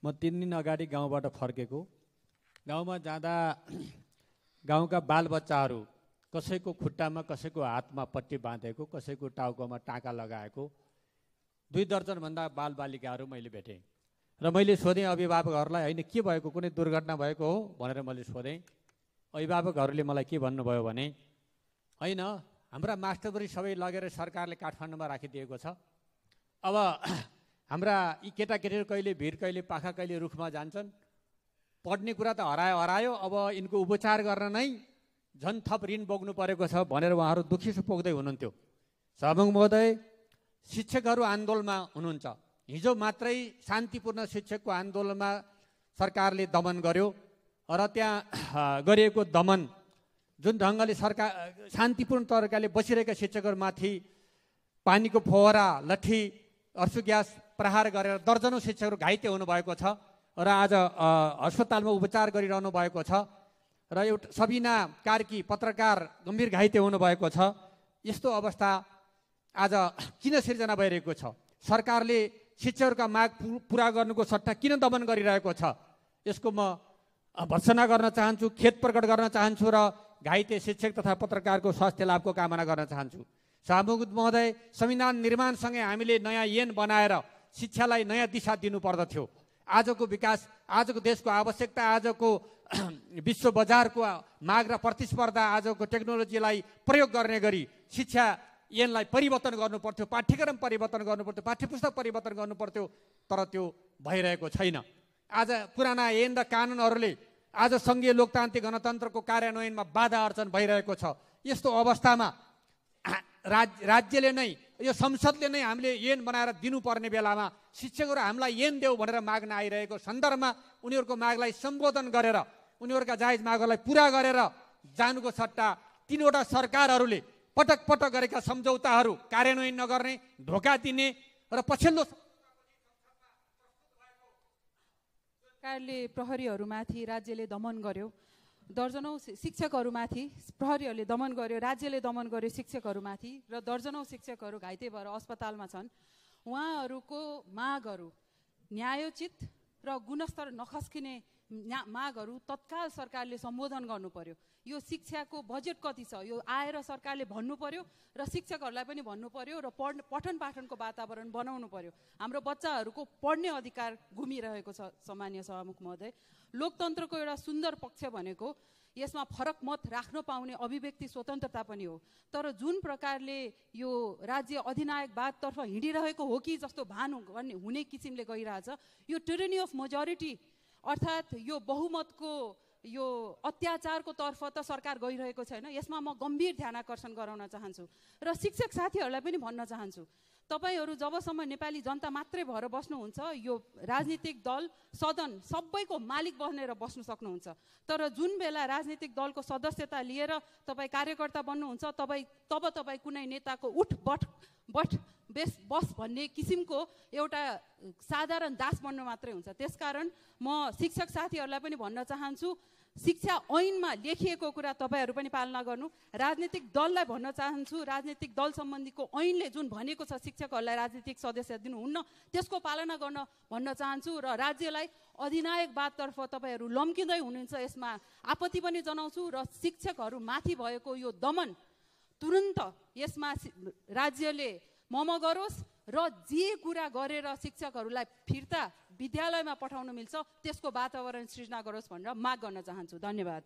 म 3 दिन अगाडि गाउँबाट फर्केको। गाउँमा जाँदा गाउँका बालबच्चाहरू कसैको खुट्टामा कसैको हातमा पट्टी बाँधेको, कसैको टाउकोमा टाँका लगाएको 2 दर्जनभन्दा बालबालिकाहरू मैले भेटेँ। र मैले सोधेँ अभिभावकहरूलाई, होइन के भएको, कुनै दुर्घटना भएको हो भनेर मैले सोधेँ। अभिभावकहरूले मलाई के भन्नुभयो भने, होइन हाम्रा मास्टरबुरी सबै लगेर सरकारले काठमाडौँमा राखिदिएको छ। अब हाम्रा यी केटाकेटीहरू कहिले भिर कहिले पाखा कहिले रुखमा जान्छन्, पढ्ने कुरा त हरायो, अब यिनको उपचार गर्न नै झन् थप ऋण बोक्नु परेको छ भनेर उहाँहरू दुखी पोख्दै हुनुहुन्थ्यो। सभामुख महोदय, शिक्षकहरू आन्दोलनमा हुनुहुन्छ। हिजो मात्रै शान्तिपूर्ण शिक्षकको आन्दोलनमा सरकारले दमन गर्यो र त्यहाँ गरिएको दमन जुन ढङ्गले सरकार शान्तिपूर्ण तरिकाले बसिरहेका शिक्षकहरूमाथि पानीको फोहरा, लट्ठी, अर्सु ग्यास प्रहार गरेर दर्जनौं शिक्षकहरू घाइते हुनुभएको छ र आज अस्पतालमा उपचार गरिरहनु भएको छ र एउटा सबिना कार्की पत्रकार गम्भीर घाइते हुनुभएको छ। यस्तो अवस्था आज किन सिर्जना भइरहेको छ? सरकारले शिक्षकहरूका माग पुरा गर्नुको सट्टा किन दमन गरिरहेको छ? यसको म भर्त्सना गर्न चाहन्छु, खेद प्रकट गर्न चाहन्छु र घाइते शिक्षक तथा पत्रकारको स्वास्थ्य लाभको कामना गर्न चाहन्छु। सभामुख महोदय, संविधान निर्माणसँगै हामीले नयाँ ऐन बनाएर शिक्षालाई नयाँ दिशा दिनु पर्दथ्यो। आजको विकास, आजको देशको आवश्यकता, आजको विश्व बजारको माग र प्रतिस्पर्धा, आजको टेक्नोलोजीलाई प्रयोग गर्ने गरी शिक्षा ऐनलाई परिवर्तन गर्नु पर्थ्यो, पाठ्यक्रम परिवर्तन गर्नु पर्थ्यो, पाठ्यपुस्तक परिवर्तन गर्नु पर्थ्यो, तर त्यो भइरहेको छैन। आज पुराना ऐन र कानुनहरूले आज सङ्घीय लोकतान्त्रिक गणतन्त्रको कार्यान्वयनमा बाधा अर्चन भइरहेको छ। यस्तो अवस्थामा राज्यले नै, यो संसदले नै हामीले ऐन बनाएर दिनुपर्ने बेलामा शिक्षकहरू हामीलाई ऐन देऊ भनेर माग्न आइरहेको सन्दर्भमा उनीहरूको मागलाई सम्बोधन गरेर, उनीहरूका जायज मागहरूलाई पुरा गरेर जानुको सट्टा 3 वटा सरकारहरूले पटक पटक गरेका सम्झौताहरू कार्यान्वयन नगर्ने, धोका दिने र पछिल्लो सरकारले प्रहरीहरूमाथि राज्यले दमन गर्यो, दर्जनौं शिक्षकहरूमाथि प्रहरीहरूले दमन गर्यो, राज्यले दमन गर्यो शिक्षकहरूमाथि र दर्जनौं शिक्षकहरू घाइते भएर अस्पतालमा छन्। उहाँहरूको मागहरू न्यायोचित र गुणस्तर नखस्किने मागहरू तत्काल सरकारले सम्बोधन गर्नु पर्यो। यो शिक्षाको बजेट कति छ यो आएर सरकारले भन्नु पर्यो र शिक्षकहरूलाई पनि भन्नु पर्यो र पठन पाठनको वातावरण बनाउनु पर्यो। हाम्रो बच्चाहरूको पढ्ने अधिकार गुमिरहेको छ। सम्माननीय सभामुख महोदय, लोकतन्त्रको एउटा सुन्दर पक्ष भनेको यसमा फरक मत राख्न पाउने अभिव्यक्ति स्वतन्त्रता पनि हो। तर जुन प्रकारले यो राज्य अधिनायकवादतर्फ हिँडिरहेको हो कि जस्तो भान हुने किसिमले गइरहेछ, यो टिरेनी अफ मेजोरिटी अर्थात् यो बहुमतको यो अत्याचारको तर्फ त सरकार गइरहेको छैन। यसमा म गम्भीर ध्यान आकर्षण गराउन चाहन्छु र शिक्षक साथीहरूलाई पनि भन्न चाहन्छु, तपाईहरू जबसम्म नेपाली जनता मात्रै भएर बस्नुहुन्छ, यो राजनीतिक दल, सदन सबैको मालिक बनेर बस्नु सक्नुहुन्छ। तर जुन बेला राजनीतिक दलको सदस्यता लिएर तपाईँ कार्यकर्ता बन्नुहुन्छ, तब तपाईँ कुनै नेताको उठ बस भन्ने किसिमको एउटा साधारण दास बन्न मात्रै हुन्छ। त्यसकारण म शिक्षक साथीहरूलाई पनि भन्न चाहन्छु, शिक्षा ऐनमा लेखिएको कुरा तपाईँहरू पनि पालना गर्नु। राजनीतिक दललाई भन्न चाहन्छु, राजनीतिक दल सम्बन्धीको ऐनले जुन भनेको छ शिक्षकहरूलाई राजनीतिक सदस्य दिनुहुन्न, त्यसको पालना गर्न भन्न चाहन्छु र राज्यलाई अधिनायकवादतर्फ तपाईँहरू लम्किँदै हुनुहुन्छ, यसमा आपत्ति पनि जनाउँछु र शिक्षकहरू माथि भएको यो दमन तुरुन्त यसमा राज्यले मम गरोस् र जे कुरा गरेर शिक्षकहरूलाई फिर्ता विद्यालयमा पठाउन मिल्छ त्यसको वातावरण सृजना गरोस् भनेर माग गर्न चाहन्छु। धन्यवाद।